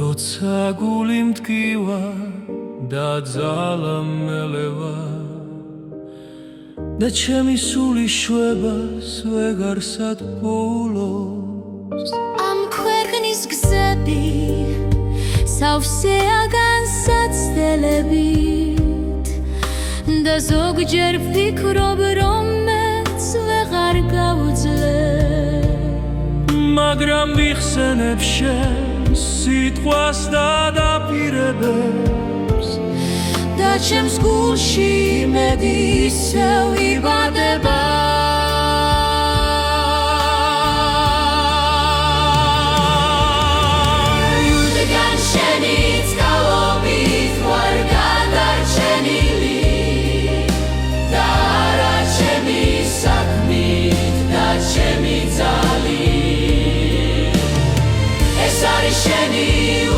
როცა გული მტკივა და ძალა მელევა და ჩემი სული შვებას ვეგარსად პოულობს ამ ქვეყნის გზები სავსეა განსაცდელებით და ზოგჯერ ვფიქრობ რომ მეც ვეღარ გავუძლე მაგრამ ვიხსენებ შენს სიტყვას და დაპირებებს და ჩემს გულში იმედი ისევ იბადება იუდგან შენი წყალობით ვარ გადარჩენილი და არა ჩემი საქმით და ჩემი ძალით ეს არის შენი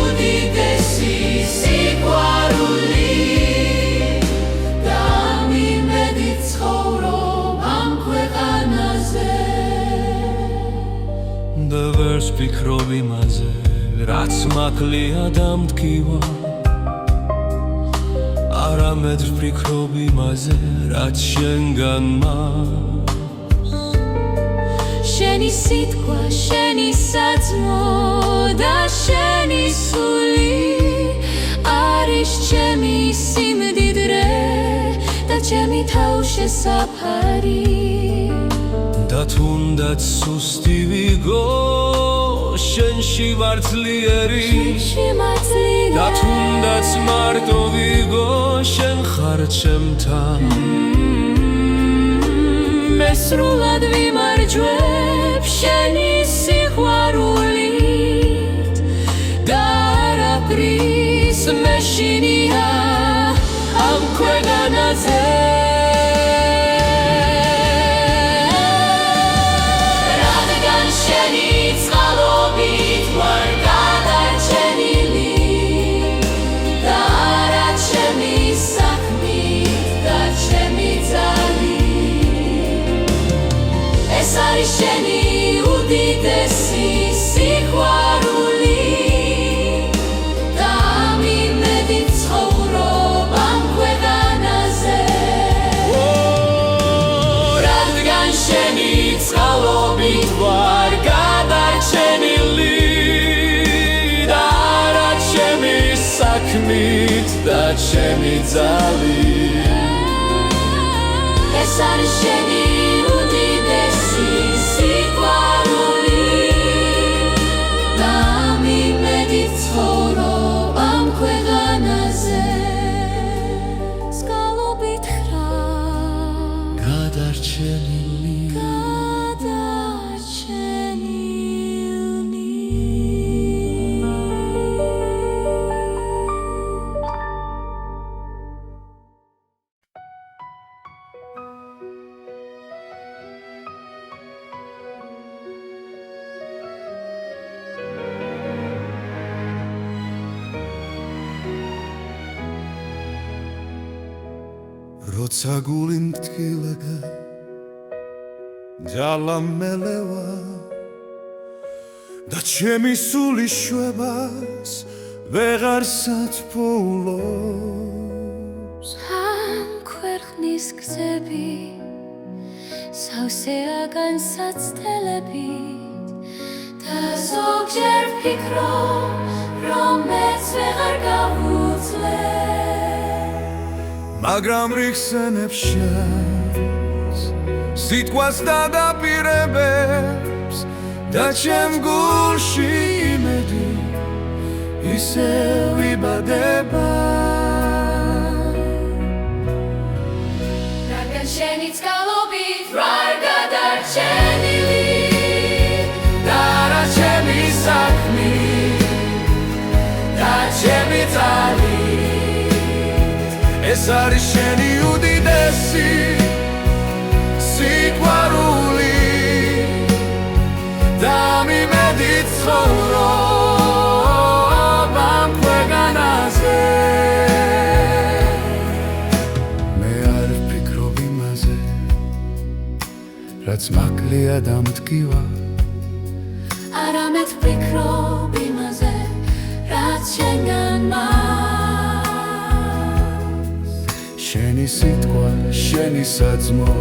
უდიდესი სიყვარული და მიმედი ცხოვრობ ამ ქვეყანაზე და ვერს ვფიქრობ იმაზე რაც მაკლია და მტკივა არამედ ვფიქრობ იმაზე რაც შენგან მაქვს შენი სიტყვა შენი საძმო და შენი სული არის ჩემი სიმდიდრე და ჩემი თავშესაფარი და თუნდაც სუსტი ვიგო შენში ვარ ძლიერი და თუნდაც მარტო ვიგო შენ ხარ ჩემთან მე სრულად ვიმარჯვებ შენი სიყვარულით და არაფრის მეშინია ამ ქვეყანაზე რადგან შენი წყალობით ვარ გადარჩენილი და არა ჩემი საქმით და ჩემი ძალით ეს არის შენი უდიდესი სიყვარული და მიმედი ცხოვრობ ამ ქვეყანაზე რადგან შენი წყალობით ვარ გადარჩენილი და არა ჩემი საქმით და ჩემი ძალით ეს არის შენი უდიდესი სიყვარული და მიმედი ცხოვრობ ამ ქვეყანაზე წყალობით ხარ გადარჩენილი როცა გული მტკივა და ძალა მელევა და ჩემი სული შვებას ვეღარსად პოულობს ამ ქვეყნის გზები სავსეა განსაცდელებით და ზოგჯერ ვფიქრობ რომ მეც ვეღარ გავუძლე მაგრამ ვიხსენებ შენს სიტყვას და დაპირებებს და ჩემ გულში იმედი ისევ იბადება რადგან შენი წყალობით ვარ გადარჩენილი და არა ჩემი საქმით და ჩემი ძალით ეს არის შენი უდიდესი სიყვარული და მიმედი ცხოვრობ ამ ქვეყანაზე მე არ ვფიქრობ იმაზე რაც მაკლია და მტკივა არამედ ვფიქრობ იმაზე რაც შენგან შენი სიტყვა, შენი საძმო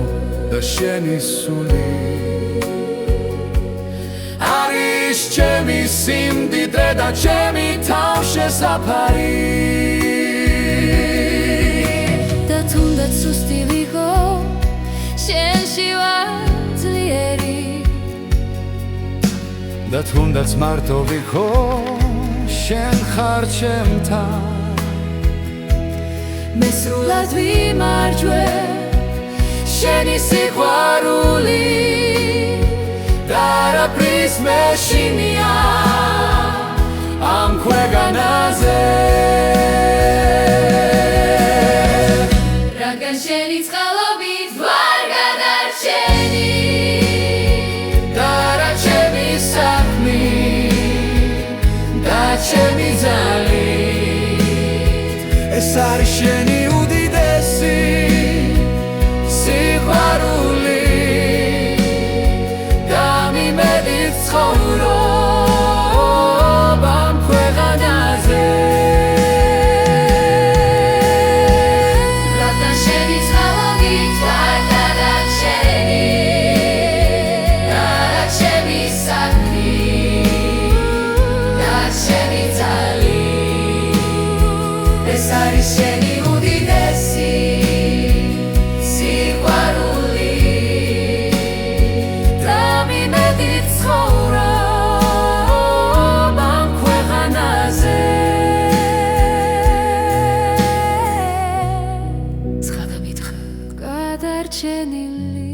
და შენი სული არის ჩემი სიმდიდრე და ჩემი თავშესაფარი და თუნდაც სუსტი ვიყო შენში ვარ ძლიერი და თუნდაც მარტო ვიყო შენ ხარ ჩემთან მე სრულად ვიმარჯვე შენი სიყვარული და არაფრის მეშინია ამ ქვეყანაზე რადგან შენი წყალობით ვარ გადარჩენი და რა ჩემი საქმი და ჩემი ძალით ეს არის შენი უდიდესი სიყვარული და მიმედით ცხოვრობ ამ ქვეყანაზე რადგან შენი წყალობით ვარ გადარჩენი და რა ჩემი საქმი და ჩემი ძალით ეს არის შენი უდიდესი სიყვარული და მიმედით ცხოვრობ ამ ქვეყანაზე ცხადა მითხრა გადარჩენილი